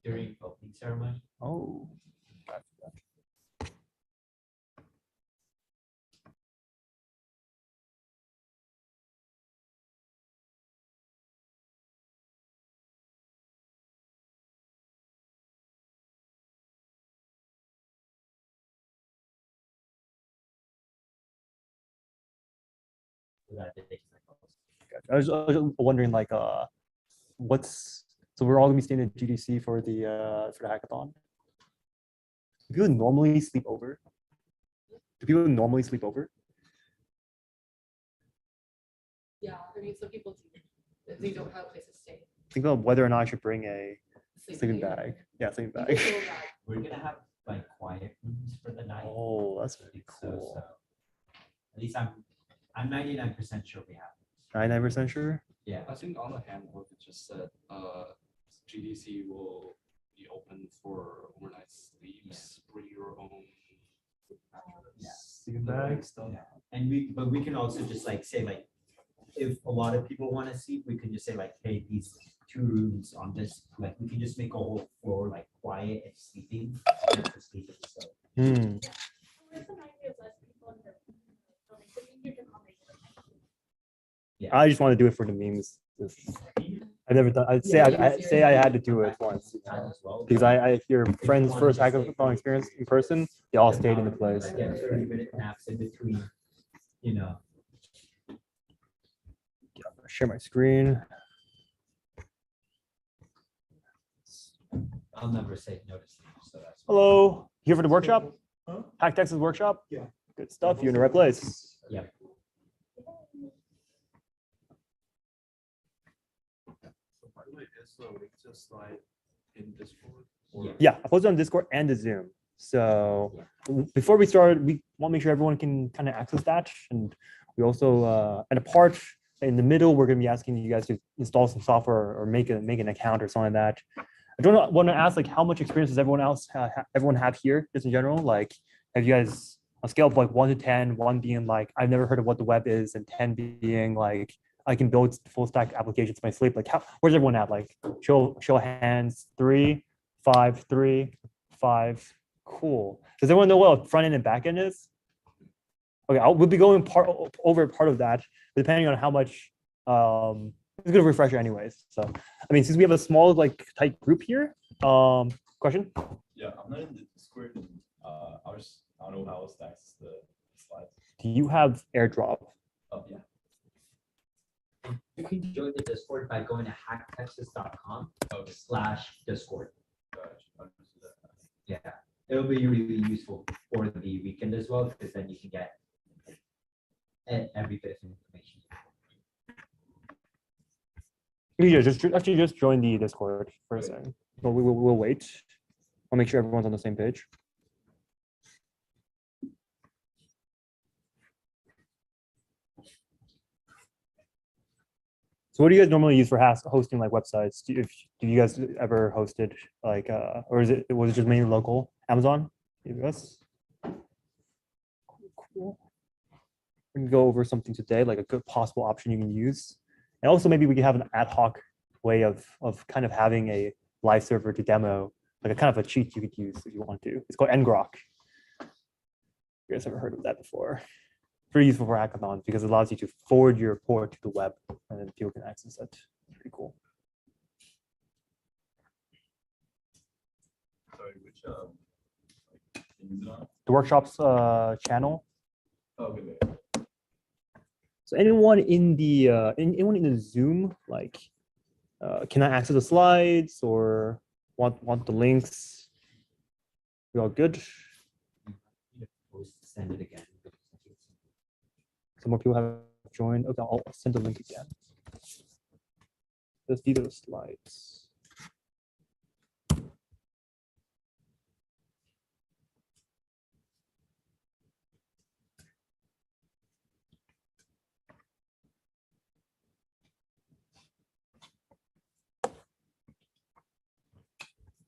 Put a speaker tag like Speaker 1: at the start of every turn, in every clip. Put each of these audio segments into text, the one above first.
Speaker 1: during opening ceremony.
Speaker 2: Oh. I was wondering, like, so we're all gonna be staying at GDC for the hackathon. Do people normally sleep over? Do people normally sleep over?
Speaker 3: Yeah, I mean, some people do. If they don't have a place to stay.
Speaker 2: Think about whether or not I should bring a sleeping
Speaker 3: bag.
Speaker 2: bag. Yeah, sleeping
Speaker 3: You
Speaker 2: bag.
Speaker 3: can go back.
Speaker 1: We're gonna have like quiet rooms for the night.
Speaker 2: Oh, that's really cool.
Speaker 1: So at least I'm 99% sure we have.
Speaker 2: 99% sure?
Speaker 1: Yeah.
Speaker 4: I think on the handbook it just said GDC will be open for overnight sleeps. Bring your own
Speaker 2: Sleeping bag.
Speaker 4: stuff.
Speaker 1: Yeah. And we can also just like say, like, if a lot of people want to sleep, we can just say like, hey, these 2 rooms on this, like we can just make a whole floor like quiet and sleeping. Just for sleeping, so. Yeah.
Speaker 2: I just want to do it for the memes. I've never done. I'd say I had to do it once, because I hear friends' first hackathon experience in person. They all stayed in the place.
Speaker 1: Like, yeah, 30-minute naps in between, you know.
Speaker 2: Yeah, I'm gonna share my screen.
Speaker 1: I'll never say no to sleep, so that's.
Speaker 2: Hello, here for the workshop?
Speaker 4: Huh?
Speaker 2: HackTX's workshop?
Speaker 4: Yeah.
Speaker 2: Good stuff. You're in the right place.
Speaker 1: Yeah.
Speaker 4: So by the way, is the link just like in Discord?
Speaker 1: Yeah.
Speaker 2: Yeah, I posted on Discord and the Zoom. So before we start, we want to make sure everyone can kind of access that. And we also, and apart in the middle, we're going to be asking you guys to install some software or make an account or something like that. I don't want to ask, like, how much experience does everyone have here, just in general? Like, have you guys, on a scale of like 1 to 10, 1 being like, I've never heard of what the web is, and 10 being like, I can build full stack applications in my sleep. Like, where's everyone at? Like, show of hands. 3, 5, 3, 5. Cool. Does everyone know what front end and back end is? Okay, we'll be going over part of that, depending on how much. It's a good refresher, anyways. So, I mean, since we have a small, like, tight group here, question?
Speaker 5: Yeah, I'm not in the Discord. I don't know how it stacks the slides.
Speaker 2: Do you have AirDrop?
Speaker 5: Oh yeah.
Speaker 1: You can join the Discord by going to hacktexas.com/Discord. Yeah, it'll be really useful for the weekend as well, because then you can get every bit of information.
Speaker 2: Yeah, just join the Discord for a second. But we'll wait. I'll make sure everyone's on the same page. So what do you guys normally use for hosting, like, websites? Do you guys ever hosted, like, or was it just mainly local? Amazon? AWS? Cool. We can go over something today, like a good possible option you can use. And also maybe we can have an ad hoc way of kind of having a live server to demo, like a kind of a cheat you could use if you want to. It's called ngrok. You guys ever heard of that before? Pretty useful for hackathons because it allows you to forward your report to the web and then people can access it. Pretty cool.
Speaker 5: Sorry, which thing is it on?
Speaker 2: The workshop's channel.
Speaker 5: Oh, okay.
Speaker 2: So anyone in the Zoom, like, can I access the slides or want the links? We all good?
Speaker 1: Send it again.
Speaker 2: Some more people have joined. Okay, I'll send the link again. These are the slides.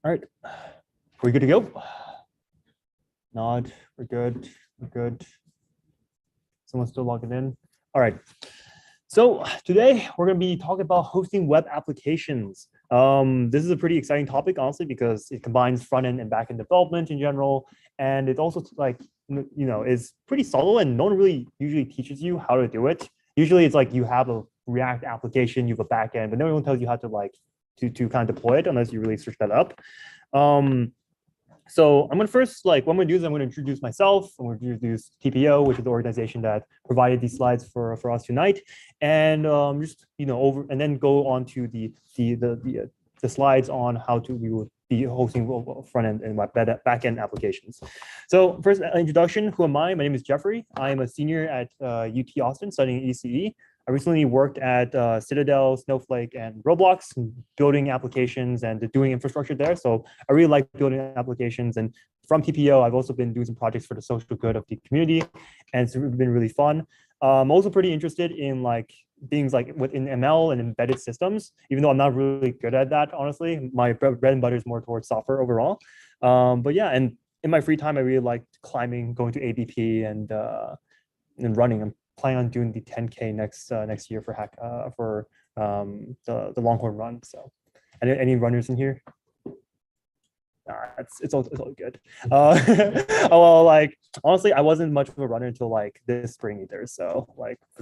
Speaker 2: All right, we're good to go. Nod, we're good. We're good. Someone's still logging in. All right. So today we're going to be talking about hosting web applications. This is a pretty exciting topic, honestly, because it combines front end and back end development in general, and it also like is pretty subtle, and no one really usually teaches you how to do it. Usually, it's like you have a React application, you have a back end, but no one tells you how to like to kind of deploy it unless you really search that up. So I'm gonna first what I'm gonna do is I'm gonna introduce myself. I'm gonna introduce TPEO, which is the organization that provided these slides for us tonight, and just over and then go on to the slides on how we will be hosting front end and back end applications. So first introduction, who am I? My name is Jeffrey. I am a senior at UT Austin studying ECE. I recently worked at Citadel, Snowflake, and Roblox, building applications and doing infrastructure there. So I really like building applications. And from TPEO, I've also been doing some projects for the social good of the community, and it's been really fun. I'm also pretty interested in things like within ML and embedded systems, even though I'm not really good at that, honestly. My bread and butter is more towards software overall. But yeah, and in my free time, I really like climbing, going to ABP, and running. I'm planning on doing the 10K next year for the Longhorn run. So, any runners in here? It's all good. Well, honestly, I wasn't much of a runner until this spring either. So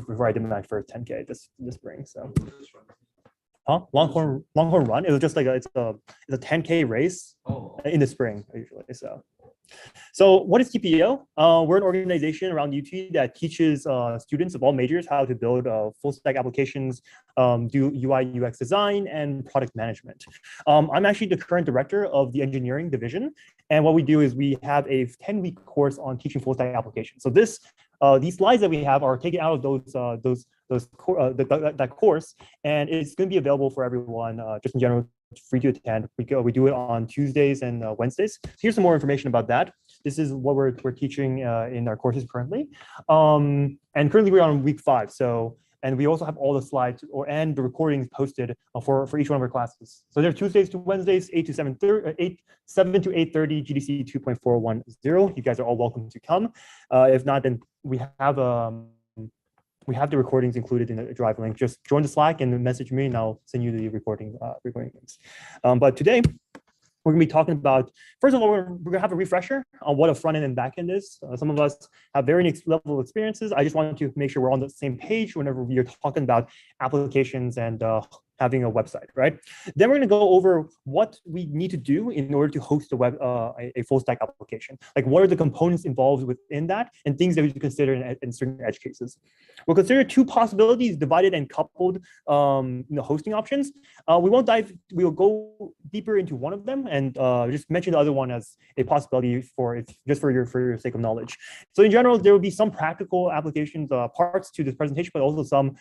Speaker 2: before I did my first 10K this spring. So, Longhorn run. It was just it's a 10K race in the spring usually. So what is TPEO? We're an organization around UT that teaches students of all majors how to build full stack applications, do UI UX design, and product management. I'm actually the current director of the engineering division. And what we do is we have a 10-week course on teaching full stack applications. So these slides that we have are taken out of that course, and it's going to be available for everyone just in general, free to attend. We do it on Tuesdays and Wednesdays. So here's some more information about that. This is what we're teaching in our courses currently. And currently we're on week 5. And we also have all the slides and the recordings posted for each one of our classes. So they're Tuesdays to Wednesdays, 7 to 8:30 GDC 2.410. You guys are all welcome to come. If not, then we have the recordings included in the Drive link. Just join the Slack and message me, and I'll send you the recording links. But today, we're going to be talking about, first of all, we're going to have a refresher on what a front end and back end is. Some of us have varying level of experiences. I just wanted to make sure we're on the same page whenever we are talking about applications and having a website, right? Then we're going to go over what we need to do in order to host a full stack application. Like, what are the components involved within that, and things that we should consider in certain edge cases. We'll consider 2 possibilities: divided and coupled hosting options. We will go deeper into one of them and just mention the other one as a possibility for your sake of knowledge. So in general, there will be some practical applications parts to this presentation, but also some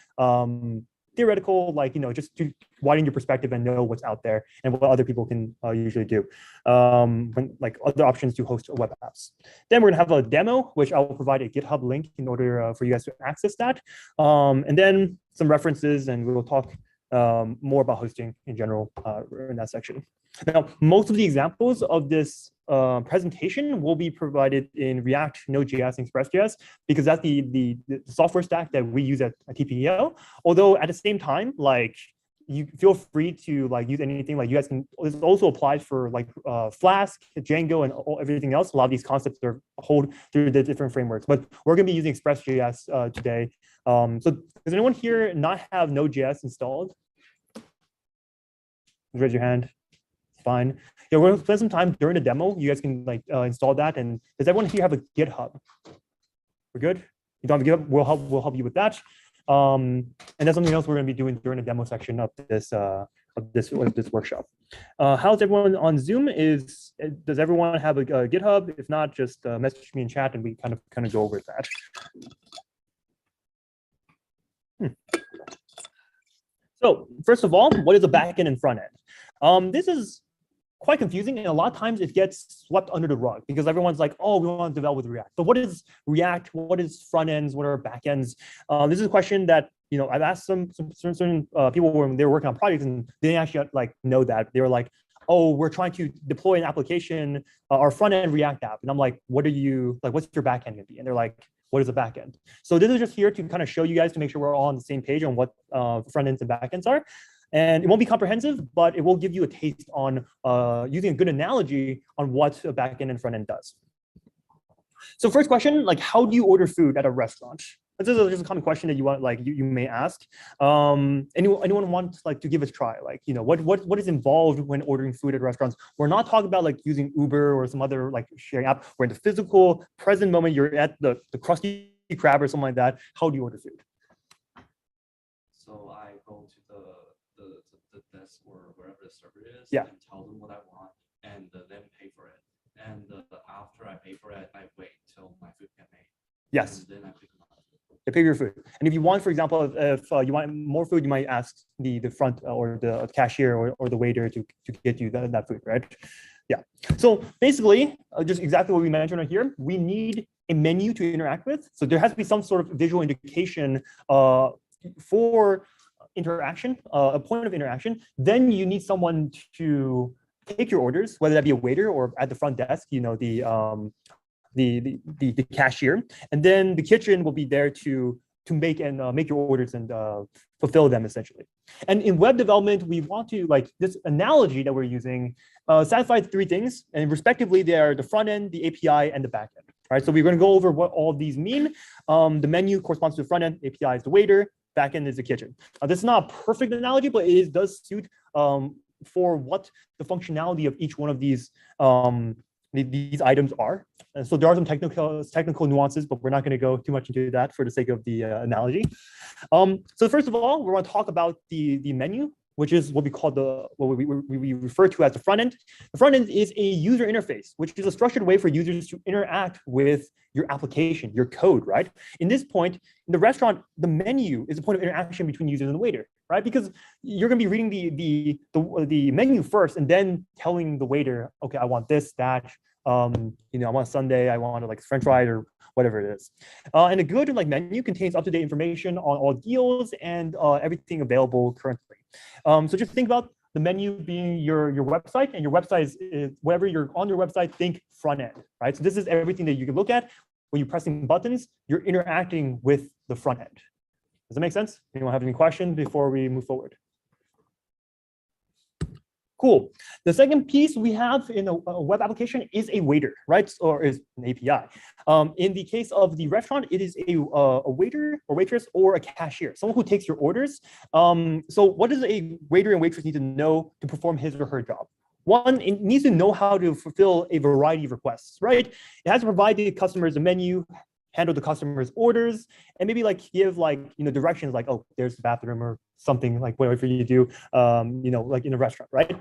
Speaker 2: theoretical, just to widen your perspective and know what's out there and what other people can usually do, other options to host web apps. Then we're gonna have a demo, which I will provide a GitHub link in order for you guys to access that. And then some references, and we will talk more about hosting in general in that section. Now, most of the examples of this presentation will be provided in React, Node.js, and Express.js, because that's the software stack that we use at TPEO. Although at the same time, you feel free to use anything. You guys can. This also applies for Flask, Django, and everything else. A lot of these concepts are hold through the different frameworks. But we're going to be using Express.js today. So does anyone here not have Node.js installed? Raise your hand. It's fine. Yeah, we're going to spend some time during the demo. You guys can install that. And does everyone here have a GitHub? We're good. You don't have a GitHub. We'll help you with that. And that's something else we're going to be doing during the demo section of this workshop. How's everyone on Zoom? Does everyone have a GitHub? If not, just message me in chat, and we kind of go over that. So first of all, what is a backend and front end? This is quite confusing, and a lot of times it gets swept under the rug because everyone's like, oh, we want to develop with React. But what is React? What is front ends? What are backends? This is a question that I've asked some certain people when they were working on projects, and they didn't actually know that. They were like, oh, we're trying to deploy an application, our front end React app, and I'm like, what's your backend going to be? And they're like, what is a backend? So this is just here to kind of show you guys to make sure we're all on the same page on what front ends and backends are. And it won't be comprehensive, but it will give you a taste on using a good analogy on what a backend and front end does. So first question, like how do you order food at a restaurant? This is just a common question that you want, like you may ask. Anyone want like to give it a try? Like, you know, what is involved when ordering food at restaurants? We're not talking about like using Uber or some other like sharing app. We're in the physical present moment. You're at the Krusty Krab or something like that. How do you order food?
Speaker 4: So I go to the desk or wherever the server is,
Speaker 2: Yeah.
Speaker 4: and tell them what I want, and then pay for it. And after I pay for it, I wait till my food get made.
Speaker 2: Yes.
Speaker 4: And then I pick them up.
Speaker 2: You pay your food. And if you want, for example, if you want more food, you might ask the front or the cashier or the waiter to get you that food, right? Yeah. So basically, just exactly what we mentioned right here, we need a menu to interact with. So there has to be some sort of visual indication for interaction, a point of interaction. Then you need someone to take your orders, whether that be a waiter or at the front desk, you know, the cashier, and then the kitchen will be there to make your orders and fulfill them essentially. And in web development, we want to, like, this analogy that we're using satisfies three things, and respectively they are the front end, the API, and the back end. Right. So we're going to go over what all of these mean. The menu corresponds to the front end, API is the waiter, back end is the kitchen. This is not a perfect analogy, but it does suit for what the functionality of each one of these items are. And so there are some technical nuances, but we're not going to go too much into that for the sake of the analogy. So first of all, we're going to talk about the menu, which is what we call what we refer to as the front end. The front end is a user interface, which is a structured way for users to interact with your application, your code, right? In this point, in the restaurant, the menu is a point of interaction between users and the waiter, right? Because you're going to be reading the menu first and then telling the waiter, okay, I want this, that, you know, I want a sundae, I want like French fries or whatever it is. And a good like menu contains up-to-date information on all deals and everything available currently. So just think about the menu being your website, and your website is wherever you're on your website, think front end, right? So this is everything that you can look at. When you're pressing buttons, you're interacting with the front end. Does that make sense? Anyone have any questions before we move forward? Cool. The second piece we have in a web application is a waiter, right? Or is an API. In the case of the restaurant, it is a waiter or waitress or a cashier, someone who takes your orders. So what does a waiter and waitress need to know to perform his or her job? One, it needs to know how to fulfill a variety of requests, right? It has to provide the customers a menu, handle the customer's orders, and maybe like give like, you know, directions like, oh, there's the bathroom or something, like whatever you do, you know, like in a restaurant, right?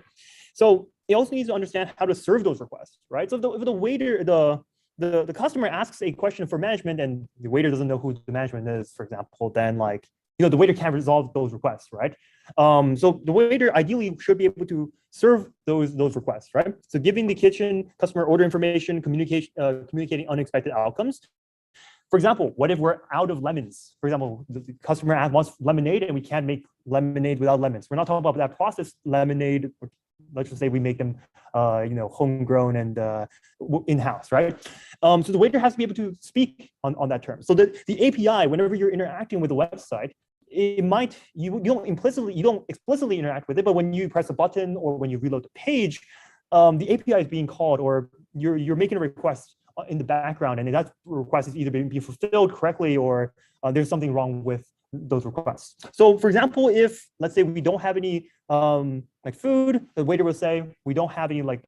Speaker 2: So it also needs to understand how to serve those requests, right? So if the waiter, the customer asks a question for management and the waiter doesn't know who the management is, for example, then like, you know, the waiter can't resolve those requests, right? So the waiter ideally should be able to serve those requests, right? So giving the kitchen customer order information, communicating unexpected outcomes. For example, what if we're out of lemons? For example, the customer wants lemonade and we can't make lemonade without lemons. We're not talking about that process lemonade. Let's just say we make them, you know, homegrown and in-house, right? So the waiter has to be able to speak on that term. So the API, whenever you're interacting with the website, it might, you don't explicitly interact with it, but when you press a button or when you reload the page, the API is being called, or you're making a request in the background, and that request is either being fulfilled correctly or there's something wrong with those requests. So for example, if let's say we don't have any like food, the waiter will say, we don't have any like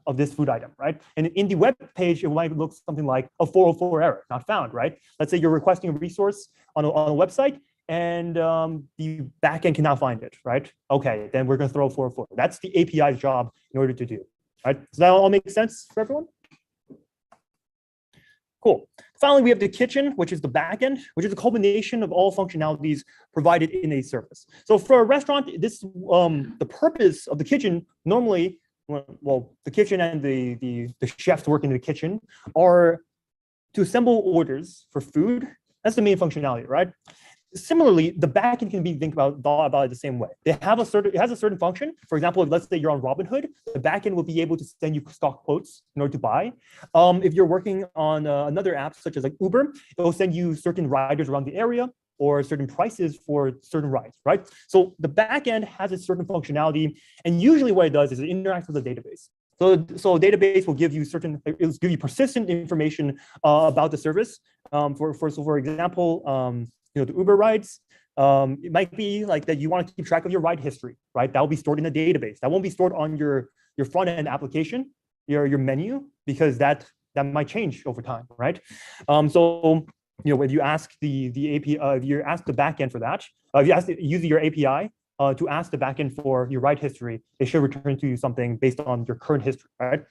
Speaker 2: of this food item, right? And in the web page, it might look something like a 404 error, not found, right? Let's say you're requesting a resource on a website and the backend cannot find it, right? Okay, then we're gonna throw 404. That's the API's job in order to do, right? Does that all make sense for everyone? Cool. Finally, we have the kitchen, which is the backend, which is a culmination of all functionalities provided in a service. So for a restaurant, this the purpose of the kitchen normally, well, the kitchen and the chefs working in the kitchen are to assemble orders for food. That's the main functionality, right? Similarly, the backend can be thought about it the same way. It has a certain function. For example, if let's say you're on Robinhood, the backend will be able to send you stock quotes in order to buy. If you're working on another app such as like Uber, it will send you certain riders around the area. or certain prices for certain rides, right? So the backend has a certain functionality, and usually what it does is it interacts with the database. So a database will give you persistent information about the service. For example, the Uber rides. It might be like that you want to keep track of your ride history, right? That will be stored in a database. That won't be stored on your front end application, your menu, because that might change over time, right? So when you ask the API, if you ask the backend for that, if you ask using your API to ask the backend for your ride history, it should return to you something based on your current history, right?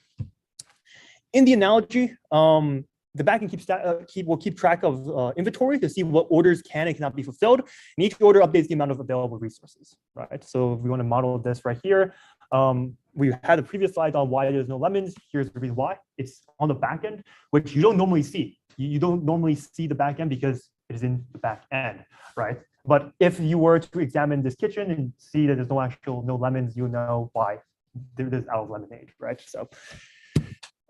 Speaker 2: In the analogy, the backend will keep track of inventory to see what orders can and cannot be fulfilled, and each order updates the amount of available resources, right? So if we want to model this right here, we had the previous slide on why there's no lemons. Here's the reason why. It's on the backend, which you don't normally see. You don't normally see the backend because it is in the back end, right? But if you were to examine this kitchen and see that there's no lemons, you know why there's out of lemonade, right? So,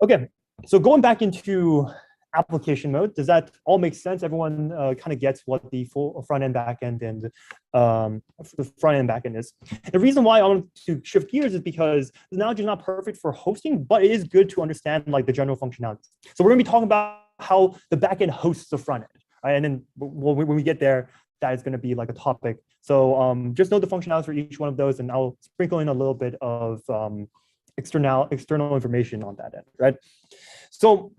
Speaker 2: okay, so going back into application mode, does that all make sense? Everyone kind of gets what the full front end, back end, and the front end back end is. The reason why I want to shift gears is because the analogy is not perfect for hosting, but it is good to understand like the general functionality. So we're going to be talking about how the back end hosts the front end, right? And then when we get there, that is going to be like a topic. So just know the functionalities for each one of those, and I'll sprinkle in a little bit of external information on that end, right? So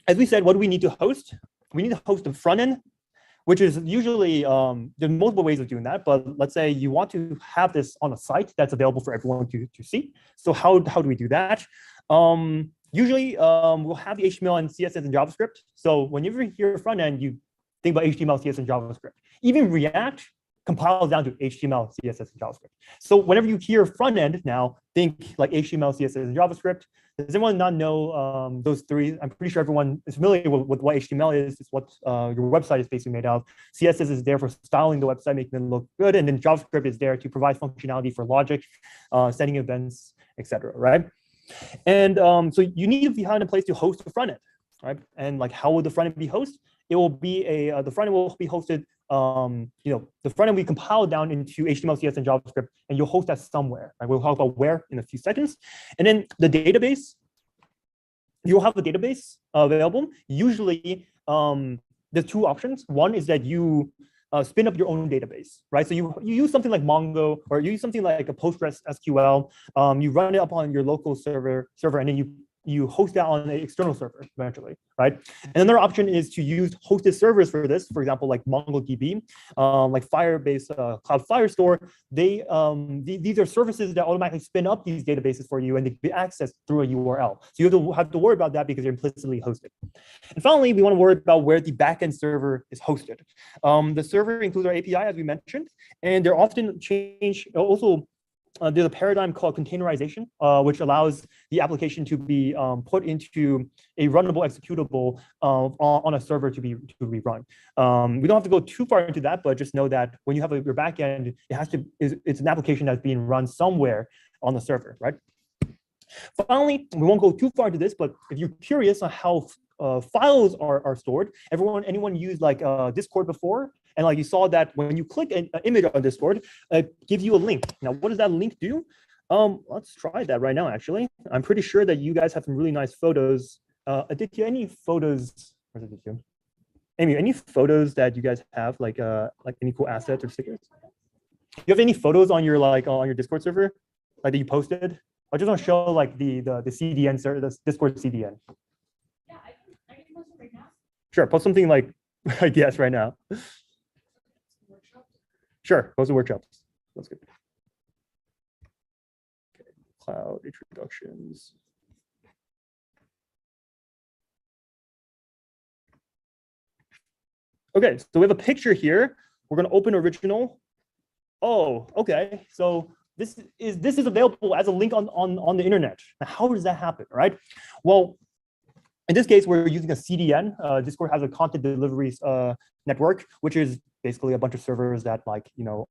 Speaker 2: as we said, what do we need to host? We need to host the front end, which is usually, there's multiple ways of doing that, but let's say you want to have this on a site that's available for everyone to see. So how do we do that? Usually we'll have the HTML and CSS and JavaScript. So whenever you hear front end, you think about HTML, CSS, and JavaScript. Even React compiles down to HTML, CSS, and JavaScript. So whenever you hear front end now, think like HTML, CSS, and JavaScript. Does anyone not know those three? I'm pretty sure everyone is familiar with what HTML is. It's what your website is basically made of. CSS is there for styling the website, making it look good. And then JavaScript is there to provide functionality for logic, setting events, etc. Right? And so you need to find a place to host the front end, right? And like, how will the front end be hosted? It will be the front end will be hosted. The front end we compile down into HTML, CSS, and JavaScript, and you'll host that somewhere. Right? We'll talk about where in a few seconds. And then the database, you'll have the database available. Usually, there's two options. One is that you spin up your own database, right? So you use something like Mongo, or you use something like a Postgres SQL. You run it up on your local server, and then you host that on an external server eventually, right? And another option is to use hosted servers for this, for example, like MongoDB, like Firebase, Cloud Firestore. These are services that automatically spin up these databases for you, and they can be accessed through a URL. So you have to worry about that because they're implicitly hosted. And finally, we want to worry about where the backend server is hosted. The server includes our API, as we mentioned, and they're often also. There's a paradigm called containerization, which allows the application to be put into a runnable executable on a server to be run. We don't have to go too far into that, but just know that when you have your backend, it's an application that's being run somewhere on the server, right? Finally, we won't go too far into this, but if you're curious on how files are stored, anyone used like Discord before? And like you saw that when you click an image on Discord, it gives you a link. Now, what does that link do? Let's try that right now, actually. I'm pretty sure that you guys have some really nice photos. Aditya, any photos? Where's Aditya? Amy, any photos that you guys have, like any cool assets or stickers? Do you have any photos on your Discord server, like that you posted? I just want to show like the CDN, the Discord CDN.
Speaker 3: Yeah, I can post it right now.
Speaker 2: Sure, post something like I guess right now. Sure, post the workshops. That's good. Okay, cloud introductions. Okay, so we have a picture here. We're going to open original. Oh, okay. So this is available as a link on the internet. Now, how does that happen, right? Well, in this case, we're using a CDN. Discord has a content delivery network, which is basically a bunch of servers that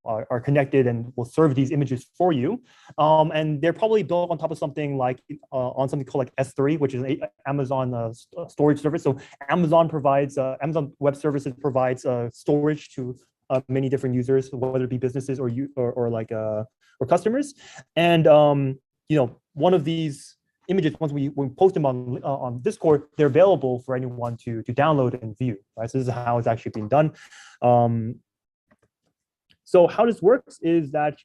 Speaker 2: are connected and will serve these images for you. And they're probably built on top of something like on something called like S3, which is an Amazon storage service. So Amazon Web Services provides storage to many different users, whether it be businesses or you or like or customers. And one of these images, once we post them on Discord, they're available for anyone to download and view, right? So this is how it's actually being done. So how this works is that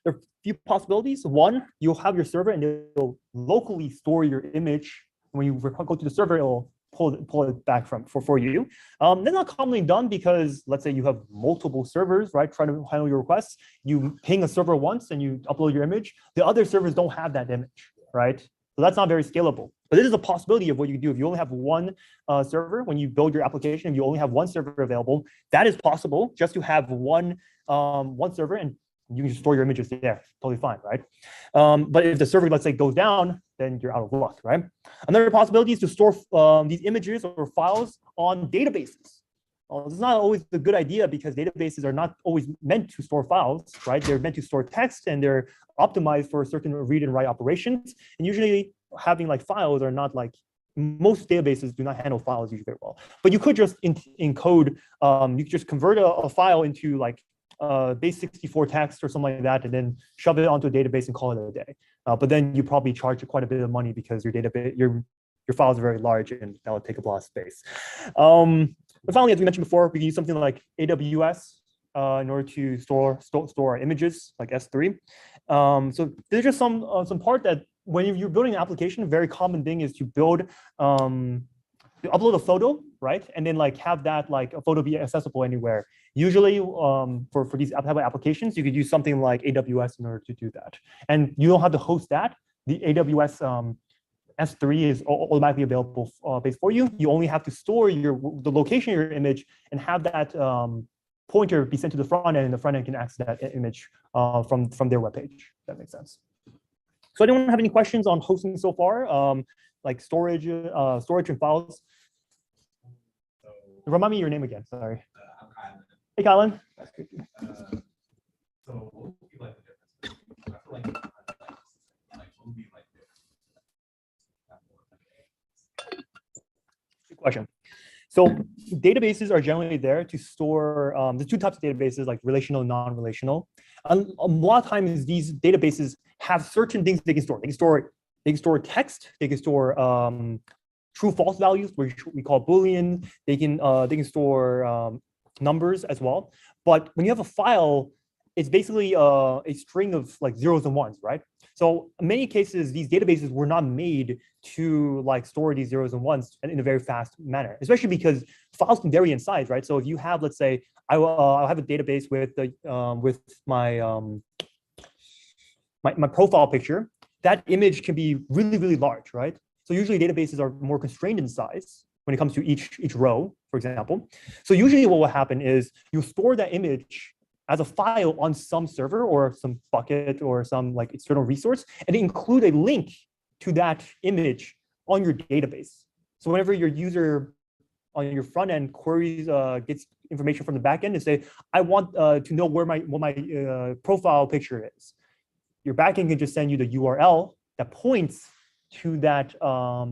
Speaker 2: there are a few possibilities. One, you'll have your server and it'll locally store your image. When you go to the server, it'll pull it back for you. That's not commonly done because let's say you have multiple servers, right? Trying to handle your requests. You ping a server once and you upload your image. The other servers don't have that image, right? So that's not very scalable. But this is a possibility of what you can do if you only have one server. When you build your application, if you only have one server available, that is possible. Just to have one server and you can just store your images there, totally fine, right? But if the server, let's say, goes down, then you're out of luck, right? Another possibility is to store these images or files on databases. This is not always a good idea because databases are not always meant to store files, right? They're meant to store text and they're optimized for certain read and write operations. And usually having like files are not like, most databases do not handle files usually very well. But you could just encode, you could just convert a file into like base 64 text or something like that, and then shove it onto a database and call it a day. But then you probably charge quite a bit of money because your database, your files are very large and that would take up a lot of space. But finally, as we mentioned before, we can use something like AWS in order to store our images like S3. So there's just some part that when you're building an application, a very common thing is to build, to upload a photo, right? And then like have that like a photo be accessible anywhere. Usually for these type of applications, you could use something like AWS in order to do that. And you don't have to host that. The AWS S3 is automatically available based for you. You only have to store the location of your image and have that pointer be sent to the front end, and the front end can access that image from their webpage. If that makes sense. So anyone have any questions on hosting so far? Like storage and files?
Speaker 5: So,
Speaker 2: Remind me your name again, sorry.
Speaker 5: I'm Kylan.
Speaker 2: Hey, Colin.
Speaker 5: That's good. So what would be like the difference? I feel like what would be like
Speaker 2: Good question. So databases are generally there to store the two types of databases, like relational and non-relational. And a lot of times these databases have certain things they can store. They can store text. They can store true false values, which we call Boolean. They can store numbers as well. But when you have a file, it's basically a string of like zeros and ones, right? So in many cases, these databases were not made to like store these zeros and ones in a very fast manner, especially because files can vary in size, right? So if you have, let's say, I'll have a database with my profile picture, that image can be really, really large, right? So usually databases are more constrained in size when it comes to each row, for example. So usually what will happen is you store that image as a file on some server or some bucket or some like external resource, and include a link to that image on your database. So whenever your user on your front end queries, gets information from the backend and say, I want to know what my profile picture is. Your backend can just send you the URL that points to that,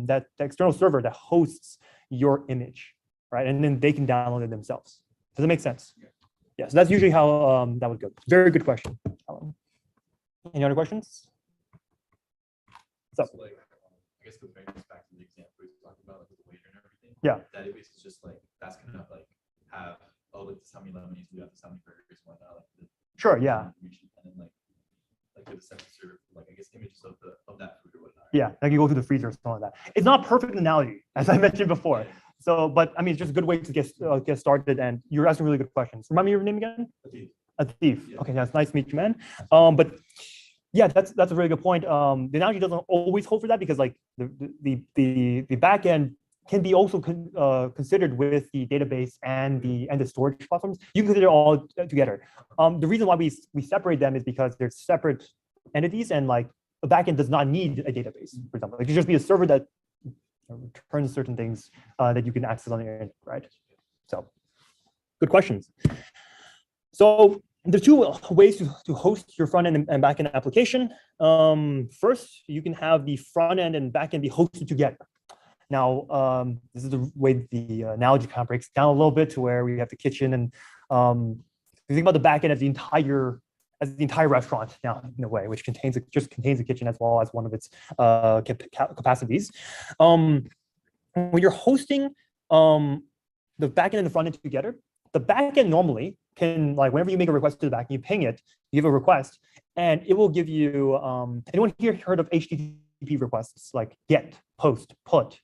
Speaker 2: that external server that hosts your image, right? And then they can download it themselves. Does it make sense? Yeah, so that's usually how that would go. Very good question. Any other questions? So,
Speaker 5: like, I guess comparing this back to the example we talked about, like with the waiter and everything.
Speaker 2: Yeah.
Speaker 5: Database is just like, that's gonna like have, oh, like this how many lemons we have, this how many burgers, whatnot. Like
Speaker 2: sure, yeah.
Speaker 5: and then like to the second server, like I guess images of that food or whatnot.
Speaker 2: Yeah, like you go to the freezer or something like that. It's not a perfect analogy, as I mentioned before. So, but I mean, it's just a good way to get started. And you're asking really good questions. Remind me your name again? Atif.
Speaker 5: Yeah.
Speaker 2: Okay, that's nice to meet you, man. But yeah, that's a really good point. The analogy doesn't always hold for that because like the backend can be also considered with the database and the storage platforms. You can consider all together. The reason why we separate them is because they're separate entities, and like the backend does not need a database, for example. It could just be a server that returns certain things that you can access on the internet, right? So, good questions. So there are two ways to host your front end and back end application. First, you can have the front end and back end be hosted together. Now, this is the way the analogy kind of breaks down a little bit to where we have the kitchen, and you think about the back end as the entire restaurant now, in a way, which just contains the kitchen as well as one of its capacities. When you're hosting the backend and the front end together, the backend normally can, like, whenever you make a request to the backend, you ping it, you give a request, and it will give you. Anyone here heard of HTTP requests like get, post, put?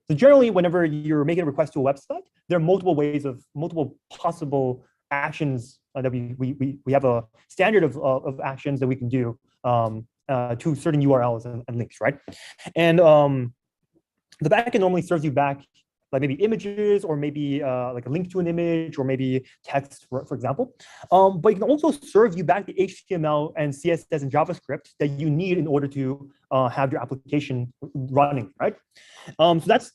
Speaker 2: So generally, whenever you're making a request to a website, there are multiple possible actions that we have a standard of actions that we can do to certain URLs and links, right? And the backend normally serves you back like maybe images, or maybe like a link to an image, or maybe text, for example. But it can also serve you back the HTML and CSS and JavaScript that you need in order to have your application running, right? So that's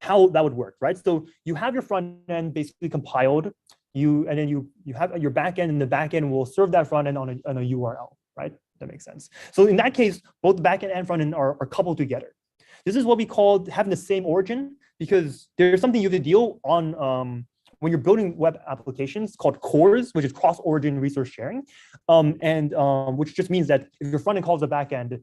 Speaker 2: how that would work, right? So you have your front end basically compiled, and then you have your back end, and the back end will serve that front end on a URL, right? That makes sense. So in that case, both the back end and front end are coupled together. This is what we call having the same origin, because there's something you have to deal on when you're building web applications called CORS, which is cross-origin resource sharing, which just means that if your front end calls the back end,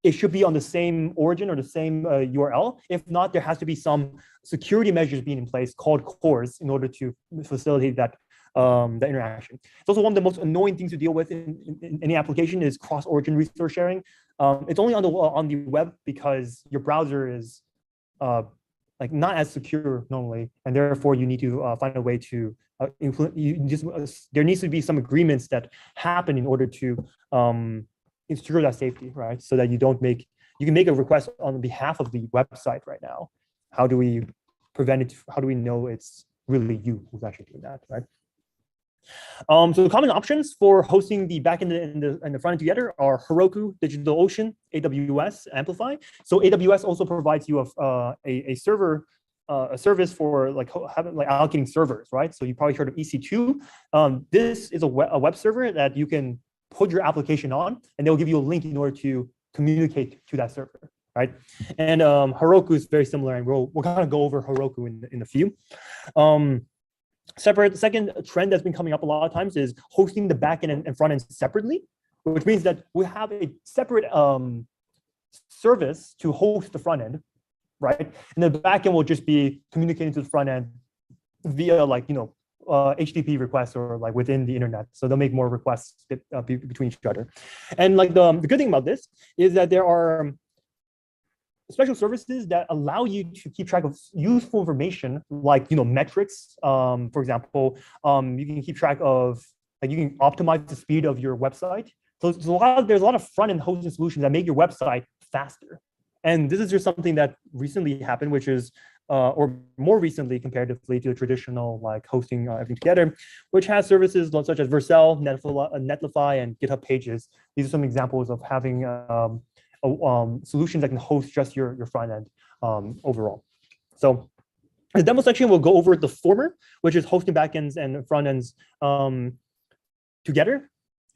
Speaker 2: it should be on the same origin or the same URL. If not, there has to be some security measures being in place called CORS in order to facilitate that the interaction. It's also one of the most annoying things to deal with in any application is cross-origin resource sharing. It's only on the web because your browser is like not as secure normally, and therefore you need to find a way to there needs to be some agreements that happen in order to ensure that safety, right? So that you can make a request on behalf of the website right now. How do we prevent it? How do we know it's really you who's actually doing that, right? So the common options for hosting the backend and the front end together are Heroku, DigitalOcean, AWS, Amplify. So AWS also provides you a service for like allocating servers, right? So you probably heard of EC2. This is a web server that you can put your application on, and they'll give you a link in order to communicate to that server, right? And Heroku is very similar, and we'll kind of go over Heroku in a few. Second trend that's been coming up a lot of times is hosting the backend and front end separately, which means that we have a separate service to host the front end, right? And the backend will just be communicating to the front end via HTTP requests or like within the internet. So they'll make more requests between each other. And like the good thing about this is that there are special services that allow you to keep track of useful information, like metrics. For example, you can keep track of, like, you can optimize the speed of your website. So there's a lot of front-end hosting solutions that make your website faster. And this is just something that recently happened, which is or more recently comparatively to the traditional like hosting everything together, which has services such as Vercel, Netlify, and GitHub Pages. These are some examples of having solutions that can host just your front end overall. So the demo section will go over the former, which is hosting backends and front ends together.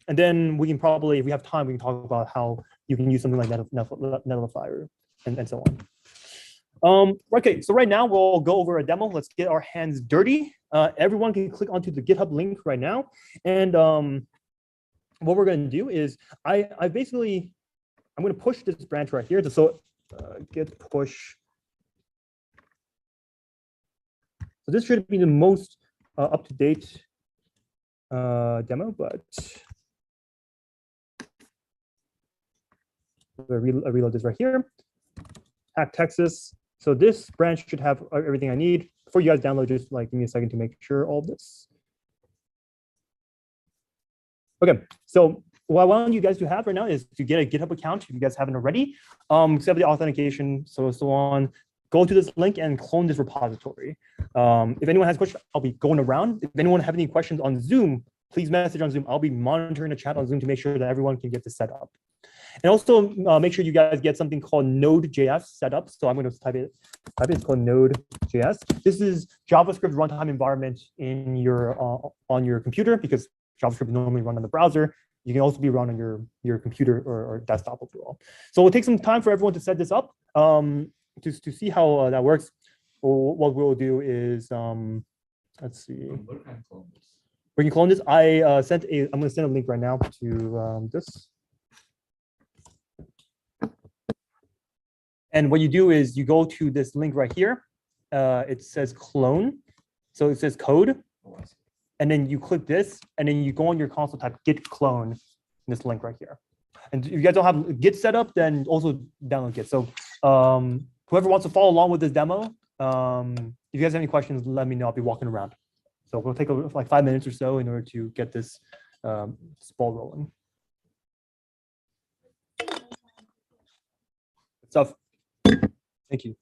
Speaker 2: And then we can probably, if we have time, we can talk about how you can use something like Netlify and so on. Okay, so right now we'll go over a demo. Let's get our hands dirty. Everyone can click onto the GitHub link right now. And what we're going to do is I'm going to push this branch right here. So git push. So this should be the most up-to-date demo, but I reload this right here. HackTX. So this branch should have everything I need. Before you guys download, just like give me a second to make sure all this. Okay, so what I want you guys to have right now is to get a GitHub account if you guys haven't already. Set up the authentication, so on. Go to this link and clone this repository. If anyone has questions, I'll be going around. If anyone have any questions on Zoom, please message on Zoom. I'll be monitoring the chat on Zoom to make sure that everyone can get this set up. And also make sure you guys get something called Node.js set up. So I'm going to type it. It's called Node.js. This is JavaScript runtime environment in your on your computer, because JavaScript is normally run on the browser. You can also be run on your computer or desktop overall. So it'll take some time for everyone to set this up. to see how that works, what we'll do is let's see.
Speaker 4: What kind of clone this?
Speaker 2: We can clone this. I'm going to send a link right now to this. And what you do is you go to this link right here. It says clone. So it says code.
Speaker 4: Oh, I see.
Speaker 2: And then you click this, and then you go on your console, type git clone, this link right here. And if you guys don't have Git set up, then also download Git. So whoever wants to follow along with this demo, if you guys have any questions, let me know. I'll be walking around. So we'll take like 5 minutes or so in order to get this ball rolling. Good stuff. Thank you.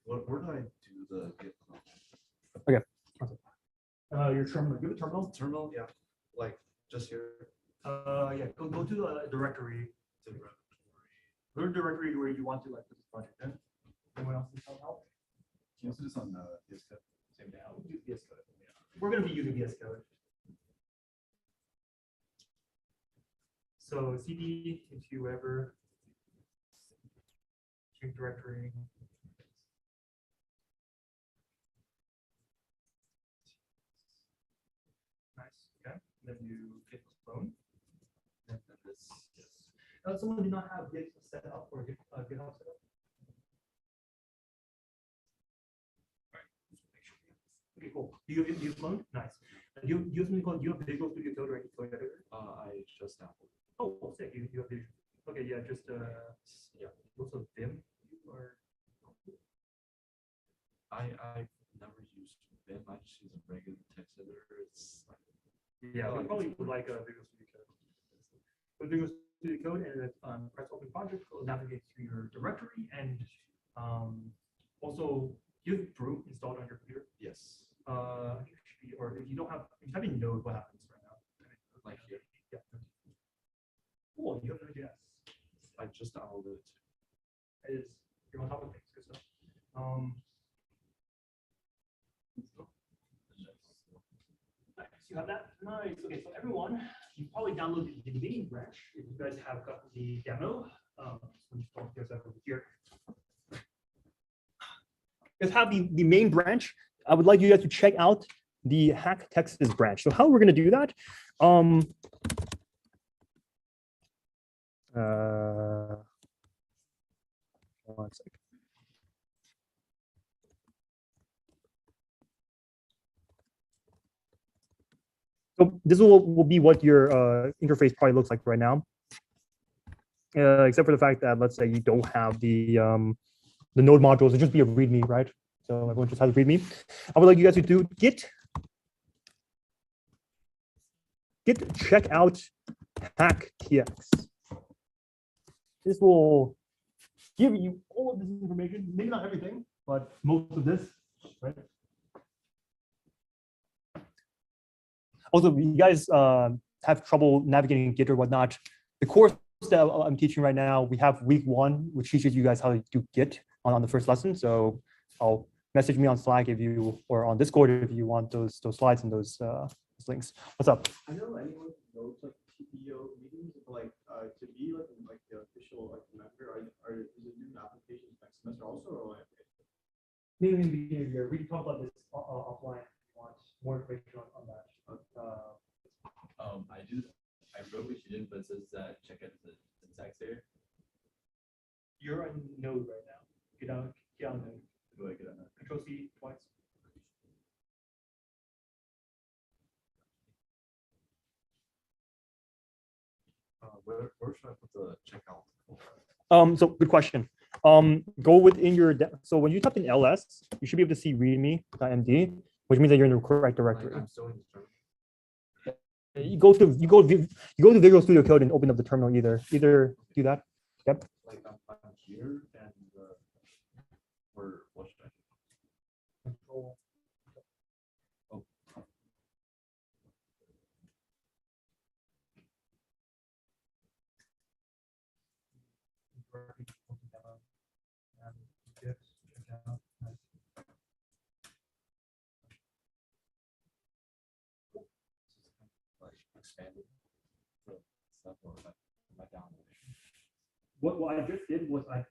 Speaker 5: Where do I do the git clone?
Speaker 2: Your terminal. Give a terminal.
Speaker 5: Terminal, yeah, like just here.
Speaker 2: Yeah. Go to the directory.
Speaker 5: To the
Speaker 2: Go to the directory where you want to like put this project in. Anyone else need some help?
Speaker 5: Can you also do this on VS Code? Same thing.
Speaker 2: We'll do VS Code. We're going to be using VS Code. So cd into whatever string directory. Nice. Okay. Then you git clone. And then this. Yes. Someone did not have Git set up or GitHub set up. Okay, cool. Do you have clone? Nice. Do you have something called? Do you have Visual Studio Code or any code editor?
Speaker 4: I just downloaded.
Speaker 2: Oh, sick. You have Visual. Okay, yeah, just
Speaker 4: Yeah.
Speaker 2: also Vim or
Speaker 4: I've never used Vim. I just use a regular text editor. It's like,
Speaker 2: yeah, we probably would like a Visual Studio Code. With Visual Studio Code and then press open project, it'll navigate to your directory and also you have Brew installed on your computer.
Speaker 4: yes,
Speaker 2: I think it should be, or if you don't have, if you have any Node, what happens right now?
Speaker 4: like here.
Speaker 2: Yeah. Cool. You have Node.js.
Speaker 4: I just downloaded it.
Speaker 2: Is you're on top of things. Good stuff. Nice. You have that? Nice. Okay, so everyone, you probably downloaded the main branch. If you guys have gotten the demo, so let me start this over here. Guys have the main branch. I would like you guys to check out the HackTX branch. So how we're going to do that? One second. So this will be what your interface probably looks like right now, except for the fact that let's say you don't have the node modules, it'll just be a README, right? So everyone just has a README. I would like you guys to do git check out HackTX. This will give you all of this information, maybe not everything, but most of this, right? Also, you guys have trouble navigating Git or whatnot. The course that I'm teaching right now, we have week 1, which teaches you guys how to do Git on the first lesson. So I'll message me on Slack if you, or on Discord if you want those slides and those links. What's up?
Speaker 5: I know anyone knows like TPEO meetings, but like to be like the official like member, is it new applications next semester also, or like?
Speaker 2: Maybe in the beginning of the year, we can talk about this offline if you want more information on that.
Speaker 6: I wrote what you did, but it says check out the syntax there.
Speaker 2: You're on Node right now. Get on Node.
Speaker 6: Do I get on that?
Speaker 2: Control C twice.
Speaker 5: Where should I put the checkout?
Speaker 2: So good question. Go within your, so when you type in ls, you should be able to see readme.md, which means that you're in the correct directory.
Speaker 5: I'm still in the terminal.
Speaker 2: You go to Visual Studio Code and open up the terminal. Either do that. Yep.
Speaker 5: Like I'm here and where what should I do?
Speaker 2: Control.
Speaker 5: Oh.
Speaker 4: Like expanded the stuff or like my downloading.
Speaker 2: what I just did was I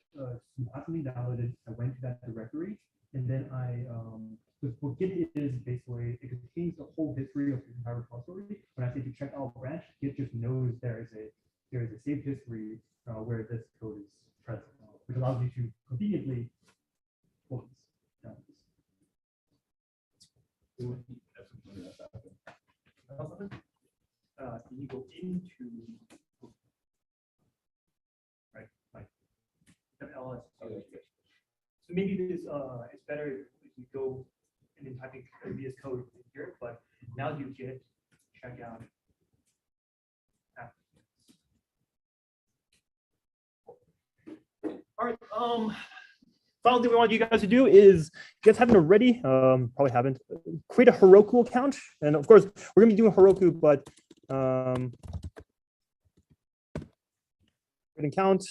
Speaker 2: something downloaded. I went to that directory, and then what Git is basically it contains the whole history of the entire repository. When I say to check out branch, Git just knows there is a saved history where this code is present, which allows you to conveniently pull these down. You go into LS. So maybe this it's better if you go and then typing VS Code in here, but now you get check out. All right. Final thing we want you guys to do is, if you guys haven't already, probably haven't, create a Heroku account. And of course, we're gonna be doing Heroku, but create an account.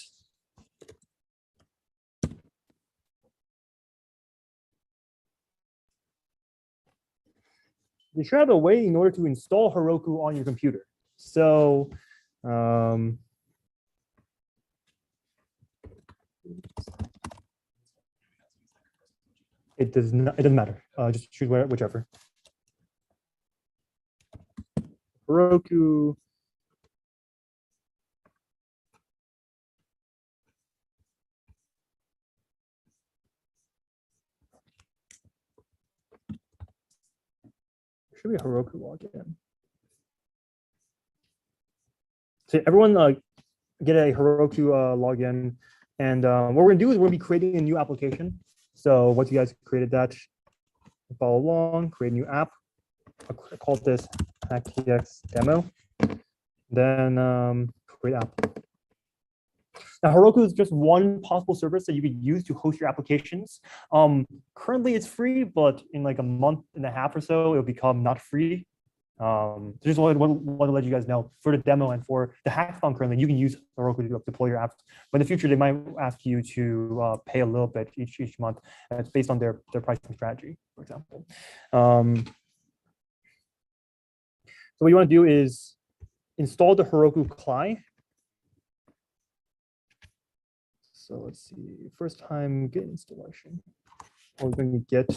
Speaker 2: You should have a way in order to install Heroku on your computer. So it doesn't matter. Just choose whichever. Heroku. Should be a Heroku login. So everyone get a Heroku login, and what we're gonna do is we're gonna be creating a new application. So once you guys created that, follow along, create a new app. I'll call this HackTX demo. Then create app. Now Heroku is just one possible service that you could use to host your applications. Currently it's free, but in like a month and a half or so, it'll become not free. Just want to let you guys know for the demo and for the hackathon currently, you can use Heroku to deploy your apps. But in the future, they might ask you to pay a little bit each month, and it's based on their pricing strategy, for example. So what you want to do is install the Heroku CLI. So let's see, first time Git installation. We're going to get.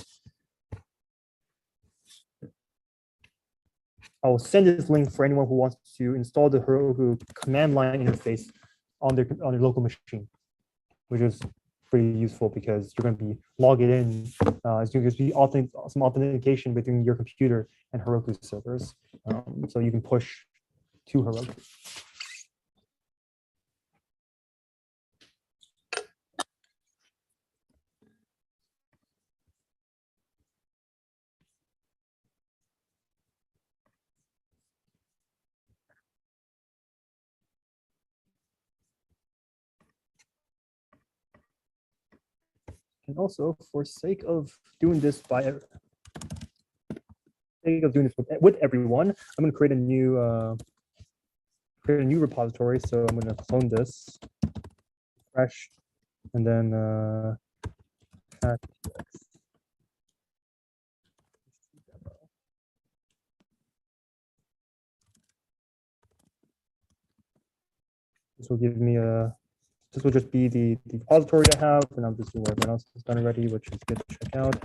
Speaker 2: I'll send this link for anyone who wants to install the Heroku command line interface on their local machine, which is pretty useful because you're going to be logging in. It's going to be some authentication between your computer and Heroku servers, so you can push to Heroku. And also, for sake of doing this with everyone, I'm going to create a new repository. So I'm going to clone this, fresh, and then HackTX. This will give me a. This will just be the repository I have, and I'm just doing what everyone else has done already, which is good to check out.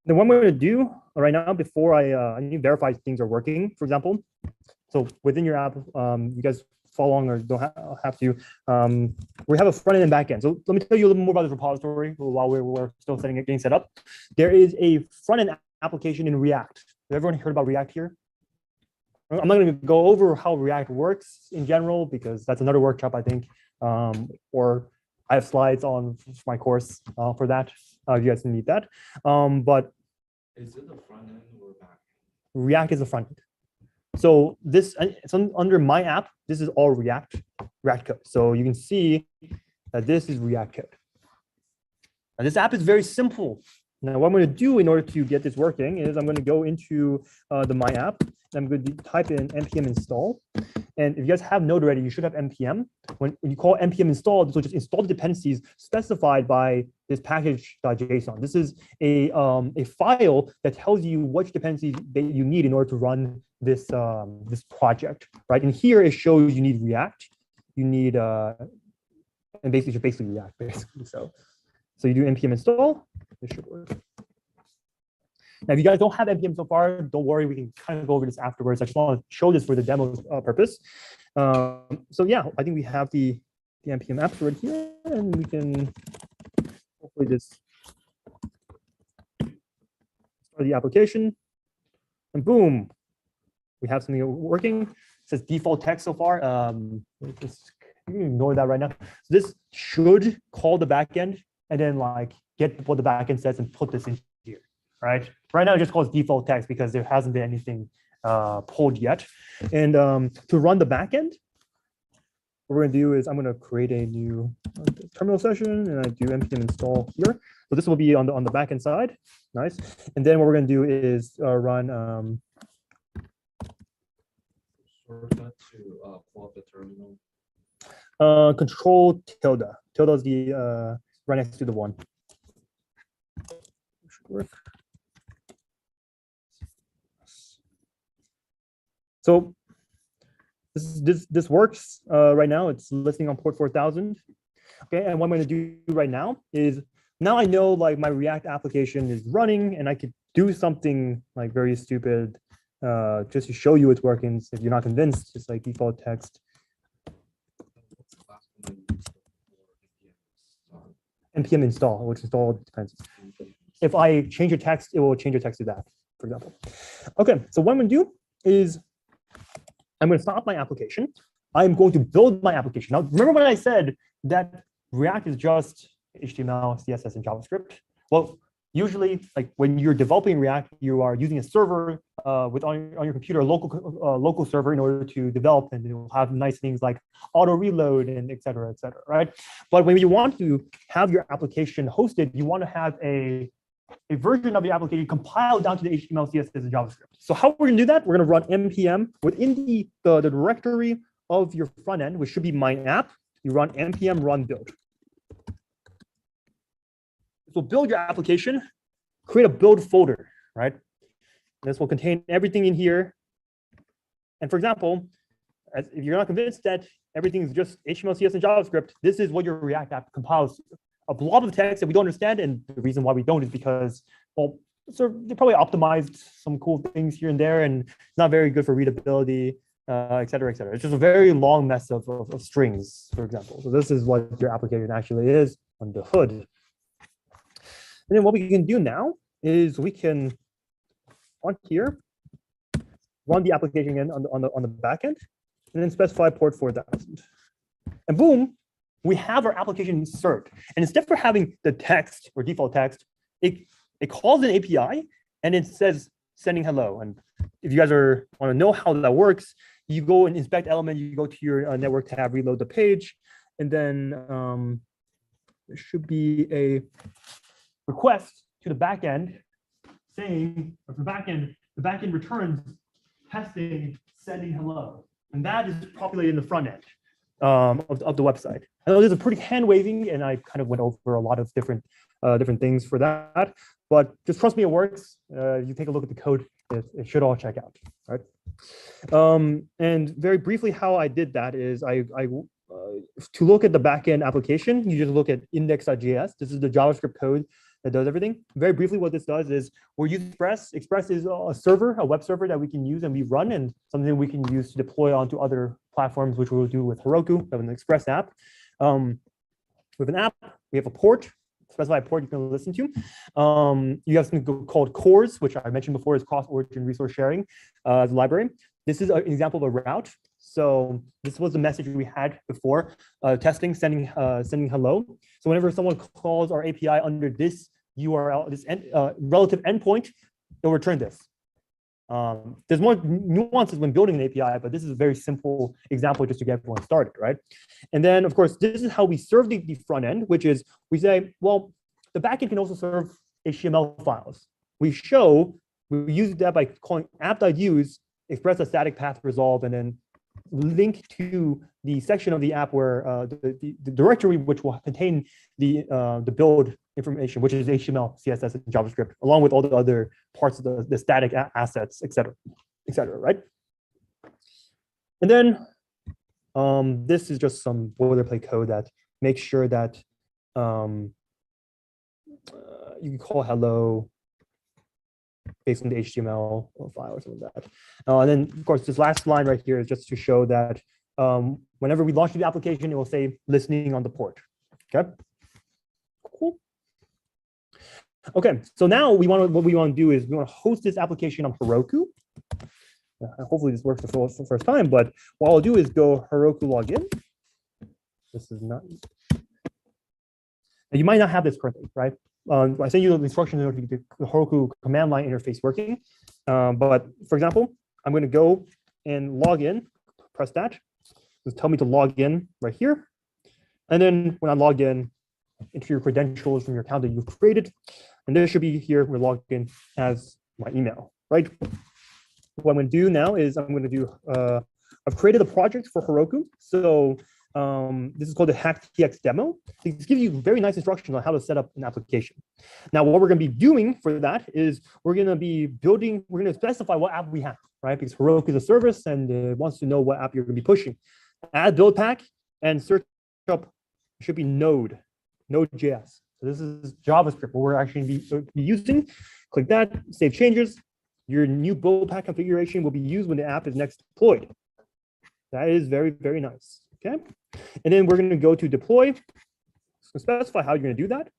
Speaker 2: Then what I'm going to do right now, before I need to verify things are working, for example. So within your app, you guys follow along or don't have to. We have a front end and back end. So let me tell you a little more about this repository while we're still getting set up. There is a front end application in React. Has everyone heard about React here? I'm not going to go over how React works in general because that's another workshop, I think, or I have slides on my course for that. You guys need that. But
Speaker 4: Is it the front end or back?
Speaker 2: React is the front end. So this, it's under my app. This is all React code. So you can see that this is React code. Now this app is very simple. Now, what I'm going to do in order to get this working is I'm going to go into the My App. And I'm going to type in npm install. And if you guys have Node already, you should have npm. When you call npm install, this will just install the dependencies specified by this package.json. This is a file that tells you which dependencies that you need in order to run this this project, right? And here it shows you need React, you need and basically React, basically. So you do npm install. This should work. Now, if you guys don't have npm so far, don't worry. We can kind of go over this afterwards. I just want to show this for the demo purpose. So yeah, I think we have the npm apps right here, and we can hopefully just start the application, and boom, we have something working. It says default text so far. Just you can ignore that right now. So this should call the backend and then like get what the backend says and put this in here, right? Right now it just calls default text because there hasn't been anything pulled yet. And to run the backend, what we're gonna do is I'm gonna create a new terminal session and I do npm install here. So this will be on the backend side, nice. And then what we're gonna do is run
Speaker 4: Shortcut to pull up the terminal.
Speaker 2: control tilde. Tilde is the right next to the one. Should work. So this works right now. It's listening on port 4000. Okay, and what I'm going to do right now is now I know like my React application is running, and I could do something like very stupid just to show you it's working. If you're not convinced, just like default text. npm install, which install dependencies. If I change your text, it will change your text to that, for example. Okay, so what I'm going to do is I'm going to stop my application. I'm going to build my application. Now, remember when I said that React is just HTML, CSS, and JavaScript? Well, usually, like when you're developing React, you are using a server on your computer, a local server in order to develop, and it will have nice things like auto reload and et cetera, right? But when you want to have your application hosted, you want to have a version of the application compiled down to the HTML, CSS, and JavaScript. So how we're going to do that? We're going to run npm within the directory of your front end, which should be my app. You run npm run build. So build your application, create a build folder, right? This will contain everything in here. And for example, if you're not convinced that everything is just HTML, CSS, and JavaScript, this is what your React app compiles to. A blob of text that we don't understand, and the reason why we don't is because, well, so they probably optimized some cool things here and there, and it's not very good for readability, et cetera, et cetera. It's just a very long mess of strings, for example. So this is what your application actually is on the hood. And then what we can do now is we can, on here, run the application again on the back end, and then specify port 4000. And boom, we have our application served. And instead of having the text or default text, it calls an API and it says sending hello. And if you guys want to know how that works, you go and inspect element, you go to your network tab, reload the page, and then there should be a request to the backend saying, or for backend, the backend returns testing sending hello. And that is populated in the front end of the website. I know there's a pretty hand waving, and I kind of went over a lot of different things for that, but just trust me, it works. You take a look at the code, it should all check out, right? And very briefly, how I did that is to look at the backend application, you just look at index.js. This is the JavaScript code that does everything. Very briefly, what this does is we're using Express. Express is a server, a web server that we can use and we run, and something we can use to deploy onto other platforms, which we'll do with Heroku. We have an Express app. With an app, we have a port, specified port you can listen to. You have something called cores, which I mentioned before is cross-origin resource sharing as a library. This is an example of a route. So this was the message we had before, testing, sending hello. So whenever someone calls our API under this URL, this relative endpoint, it'll return this. There's more nuances when building an API, but this is a very simple example just to get everyone started, right? And then, of course, this is how we serve the front end, which is we say, well, the backend can also serve HTML files. We use that by calling app.use, express a static path resolve, and then link to the section of the app where the directory which will contain the build information, which is HTML, CSS, and JavaScript, along with all the other parts of the static assets, et cetera, right? And then this is just some boilerplate code that makes sure that you can call hello based on the HTML file or something like that. And then, of course, this last line right here is just to show that whenever we launch the application, it will say listening on the port. Okay. Cool. Okay. So now what we want to do is we want to host this application on Heroku. Hopefully this works the first time, but what I'll do is go Heroku login. This is not. You might not have this currently, right? I send you the instructions in order to get the Heroku command line interface working. But for example, I'm going to go and log in, press that. Just tell me to log in right here. And then when I log in, enter your credentials from your account that you've created. And there should be here, we're logged in as my email, right? What I'm going to do now is I'm going to do, I've created a project for Heroku. So this is called the HackTX demo. It gives you very nice instructions on how to set up an application. Now, what we're going to be doing for that is we're going to be building, we're going to specify what app we have, right? Because Heroku is a service and it wants to know what app you're going to be pushing. Add build pack and search up, should be Node.js. So this is JavaScript, what we're actually be using. Click that, save changes. Your new build pack configuration will be used when the app is next deployed. That is very, very nice. Okay. And then we're going to go to deploy. So specify how you're going to do that.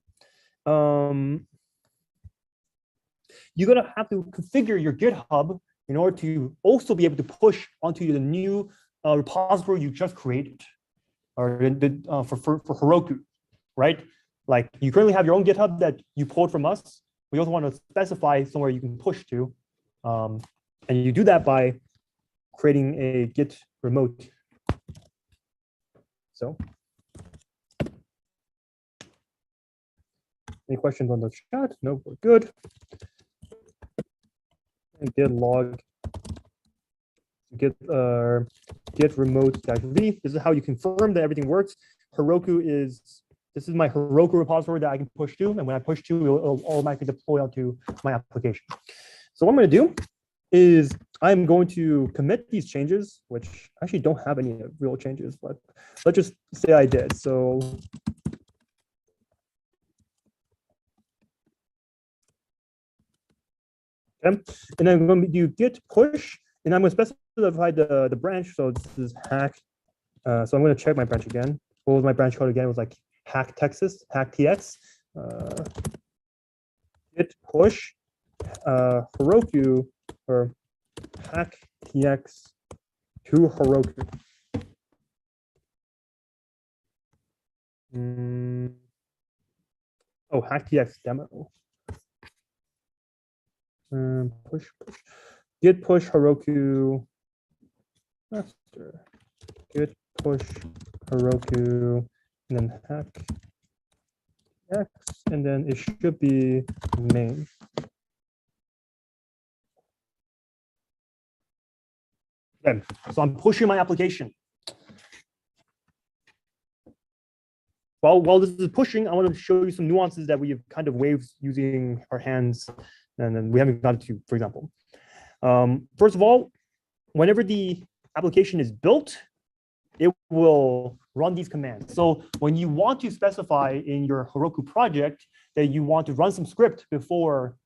Speaker 2: You're going to have to configure your GitHub in order to also be able to push onto the new repository you just created, or for Heroku, right? Like you currently have your own GitHub that you pulled from us. We also want to specify somewhere you can push to. And you do that by creating a Git remote. So, any questions on the chat? No, we're good. And git log, git remote-v. This is how you confirm that everything works. Heroku is, this is my Heroku repository that I can push to. And when I push to, it will automatically deploy onto my application. So what I'm going to do is I'm going to commit these changes, which actually don't have any real changes, but let's just say I did. So okay. And then I'm going to do git push, and I'm going to specify the branch. So this is hack. So I'm going to check my branch again. What was my branch code again? It was like HackTX. Git push Heroku, or HackTX to Heroku. Oh, HackTX demo. Push. Git push Heroku. Master. Git push Heroku, and then HackTX, and then it should be main. Okay, so I'm pushing my application. While this is pushing, I want to show you some nuances that we have kind of waived using our hands, and then we haven't gotten to, for example. First of all, whenever the application is built, it will run these commands. So when you want to specify in your Heroku project that you want to run some script before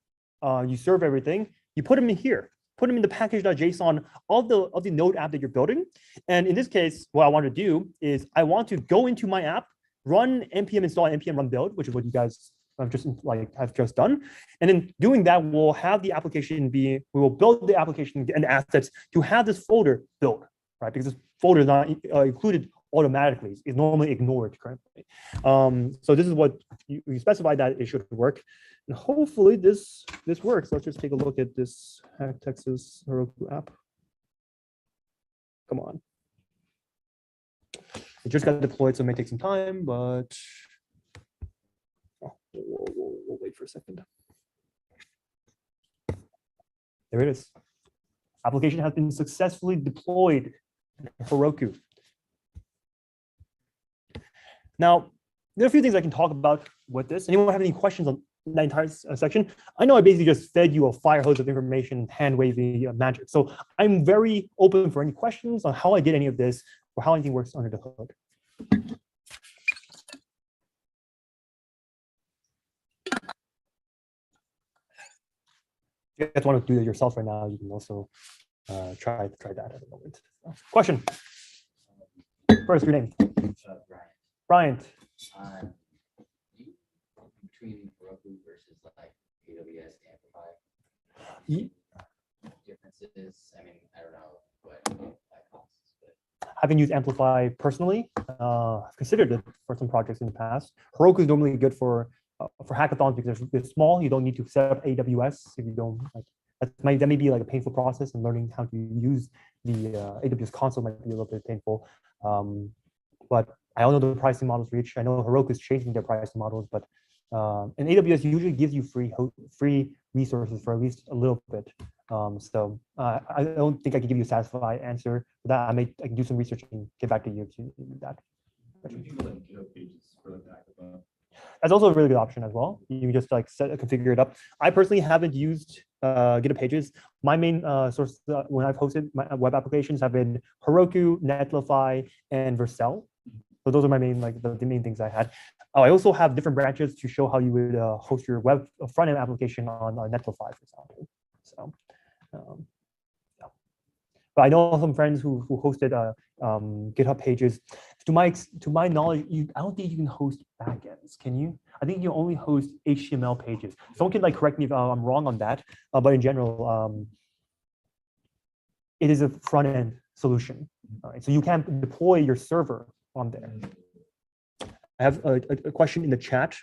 Speaker 2: you serve everything, you put them in here. Put them in the package.json of the Node app that you're building. And in this case, what I want to do is I want to go into my app, run npm install, npm run build, which is what you guys have just done. And then doing that, we'll have the application we will build the application and the assets to have this folder built, right? Because this folder is not included automatically. It's normally ignored currently. So this is what you specify that it should work. And hopefully this works. Let's just take a look at this HackTex's Heroku app. Come on. It just got deployed, so it may take some time, but we'll wait for a second. There it is. Application has been successfully deployed in Heroku. Now, there are a few things I can talk about with this. Anyone have any questions on that entire section? I know I basically just fed you a fire hose of information, hand wavy magic. So I'm very open for any questions on how I did any of this or how anything works under the hood. If you guys want to do it yourself right now, you can also try that at the moment. Question. First, your name.
Speaker 7: Brian.
Speaker 2: Bryant.
Speaker 7: Between Heroku versus like AWS Amplify
Speaker 2: Ye-
Speaker 7: differences. I mean, I don't know what that costs, but
Speaker 2: Haven't used Amplify personally. I've considered it for some projects in the past. Heroku is normally good for hackathons because it's small. You don't need to set up AWS if you don't like. That may be like a painful process, and learning how to use the AWS console might be a little bit painful. But I don't know the pricing models reach. I know Heroku is changing their pricing models, but and AWS usually gives you free resources for at least a little bit. So I don't think I can give you a satisfied answer for that. I can do some research and get back to you to that.
Speaker 6: Would you do like GitHub pages for like the hackathon?
Speaker 2: That's also a really good option as well. You can just like configure it up. I personally haven't used GitHub Pages. My main source when I've hosted my web applications have been Heroku, Netlify, and Vercel. So those are my main the main things I had. I also have different branches to show how you would host your web front-end application on Netlify, for example. So, yeah. But I know some friends who hosted GitHub Pages. To my knowledge, I don't think you can host backends. Can you? I think you only host HTML pages. Someone can correct me if I'm wrong on that. But in general, it is a front-end solution. All right, so you can deploy your server on there. I have a question in the chat.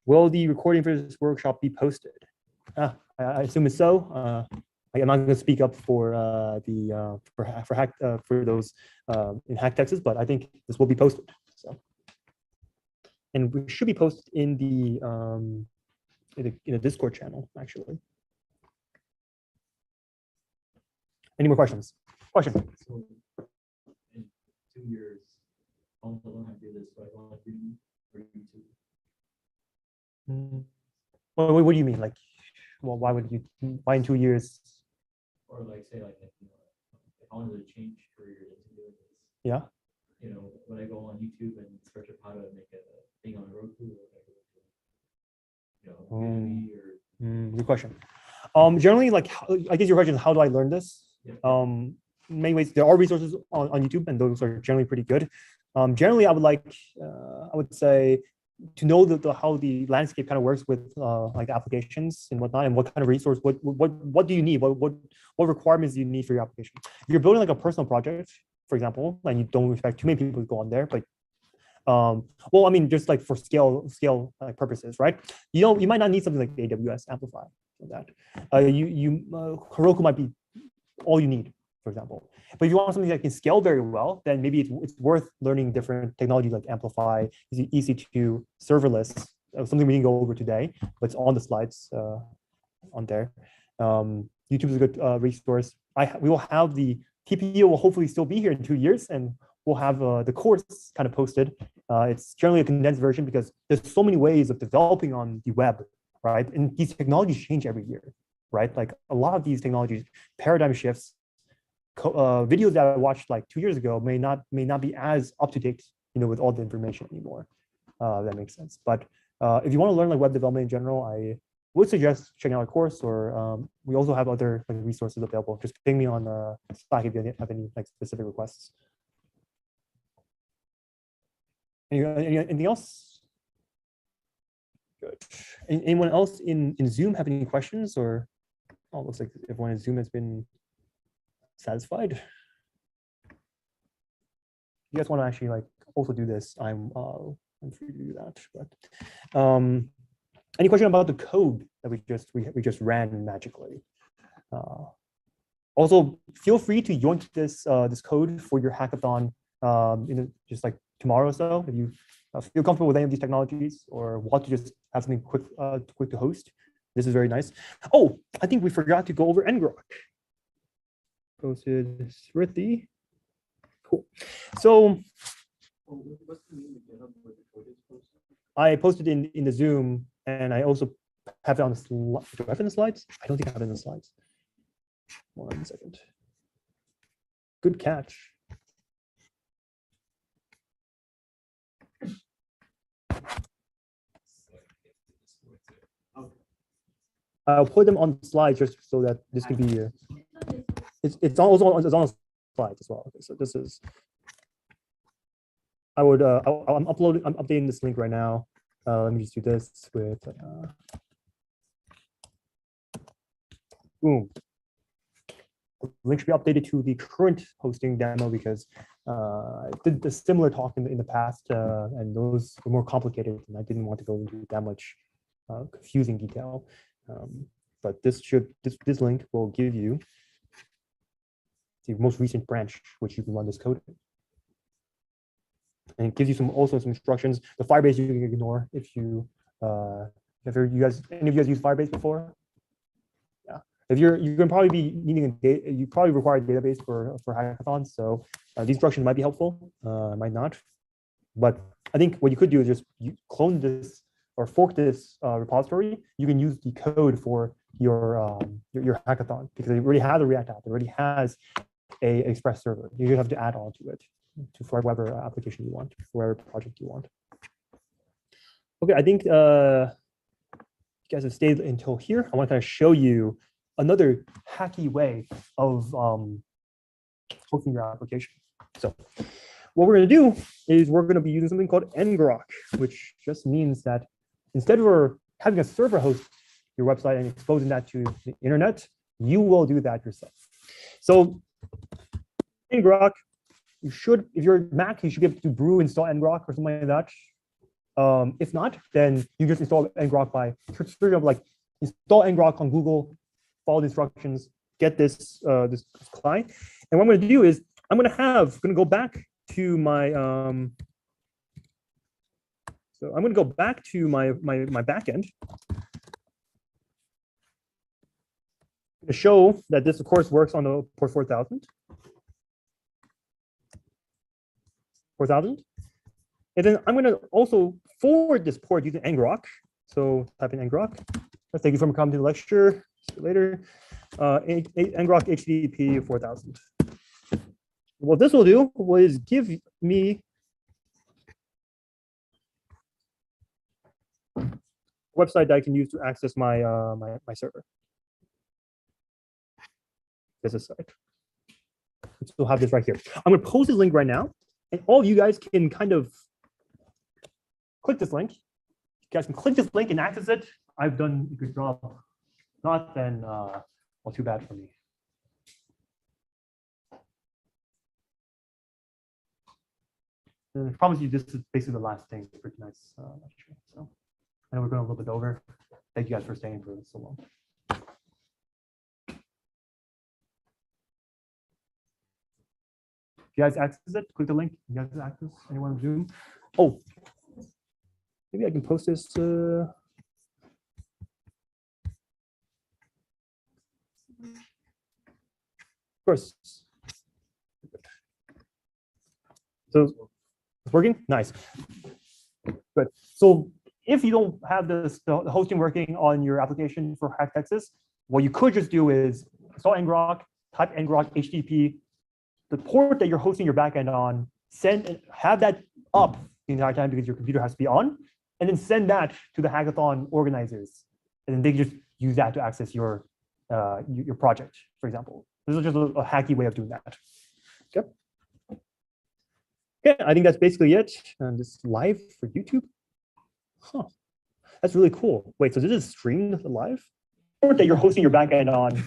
Speaker 2: Will the recording for this workshop be posted? I assume it's so. I'm not going to speak up for for those in HackTX, but I think this will be posted. So, and we should be posted in the Discord channel actually. Any more questions? Question.
Speaker 6: So in 2 years, I want to learn how to do this, so I want to do for YouTube.
Speaker 2: Well, what do you mean? Like, well, why in 2 years?
Speaker 6: Or like say like if I wanted to change careers into doing this,
Speaker 2: Yeah.
Speaker 6: you know, when I go on YouTube and search up how to make a thing on Roku, or like, you know, Udemy or
Speaker 2: Good question. Generally, like, I guess your question is how do I learn this?
Speaker 6: yeah.
Speaker 2: Many ways there are resources on YouTube, and those are generally pretty good. Generally, I would say to know how the landscape kind of works with like applications and whatnot, and what kind of resource, what do you need, what requirements do you need for your application. If you're building like a personal project, for example, and you don't expect too many people to go on there, but well, I mean, just like for scale purposes, right? You might not need something like AWS Amplify for that. Heroku might be all you need, for example. But if you want something that can scale very well, then maybe it's worth learning different technologies like Amplify, EC2, serverless, something we didn't go over today, but it's on the slides on there. YouTube is a good resource. We will have the TPEO will hopefully still be here in 2 years, and we'll have the course kind of posted. It's generally a condensed version because there's so many ways of developing on the web, right? And these technologies change every year, right? Like a lot of these technologies, paradigm shifts. Videos that I watched like 2 years ago may not be as up to date, with all the information anymore. That makes sense. But if you want to learn like web development in general, I would suggest checking out our course, or we also have other like resources available. Just ping me on Slack if you have any like specific requests. Anything else? Good. Anyone else in Zoom have any questions, or oh, looks like everyone in Zoom has been satisfied. You guys want to actually like also do this? I'm free to do that. But any question about the code that we just ran magically? Also, feel free to join this code for your hackathon. Just like tomorrow or so, if you feel comfortable with any of these technologies or want to just have something quick to host, This is very nice. Oh, I think we forgot to go over ngrok. Posted Srithi. Cool. So
Speaker 5: What's the name of GitHub where the code is posted?
Speaker 2: I posted in the Zoom, and I also have it on the slide. Do I have it in the slides? I don't think I have it in the slides. 1 second. Good catch. I'll put them on slides just so that this can be. It's also on the slides as well. Okay, so this is. I'm updating this link right now. Let me just do this with. Boom. The link should be updated to the current hosting demo because I did a similar talk in the past, and those were more complicated, and I didn't want to go into that much confusing detail. But this link will give you the most recent branch which you can run this code in. And it gives you also some instructions. The Firebase you can ignore if you any of you guys used Firebase before? Yeah. If you're gonna probably be needing you probably require a database for hackathons. So these instructions might be helpful, might not. But I think what you could do is just clone this or fork this repository. You can use the code for your hackathon because it already has a React app. It already has a Express server. You just have to add on to it for whatever application you want, for whatever project you want. Okay, I think you guys have stayed until here. I want to kind of show you another hacky way of hosting your application. So what we're going to do is we're going to be using something called ngrok, which just means that instead of having a server host your website and exposing that to the internet, you will do that yourself. So ngrok, you should, if you're Mac, you should be able to brew install ngrok or something like that. If not, then you just install ngrok by searching up like install ngrok on Google, follow the instructions, get this this client. And what I'm going to do is I'm going to go back to my so I'm going to go back to my backend to show that this of course works on the port 4000. And then I'm going to also forward this port using ngrok. So type in ngrok. Thank you for coming to the lecture. See you later. Ngrok HTTP 4000. What this will do is give me a website that I can use to access my my server. This is site. We'll have this right here. I'm going to post this link right now. And all of you guys can kind of click this link. You guys can click this link and access it. I've done a good job. Not, then, well, too bad for me. And I promise you, this is basically the last thing for tonight's lecture. So I know we're going a little bit over. Thank you guys for staying for so long. You guys access it, click the link. You guys access anyone on Zoom? Oh, maybe I can post this. Of course. So it's working? Nice. Good. So if you don't have the hosting working on your application for HackTX, what you could just do is install ngrok, type ngrok HTTP, the port that you're hosting your backend on, have that up the entire time because your computer has to be on, and then send that to the hackathon organizers, and then they can just use that to access your project, for example. This is just a hacky way of doing that. Okay. Okay, I think that's basically it. And this is live for YouTube. Huh. That's really cool. Wait, so this is streamed live? Port that you're hosting your backend on,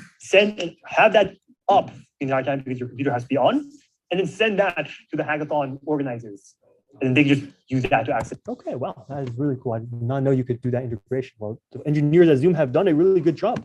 Speaker 2: have that up the entire time because your computer has to be on, and then send that to the hackathon organizers, and then they can just use that to access. Okay, wow, that is really cool. I did not know you could do that integration. Well, the engineers at Zoom have done a really good job.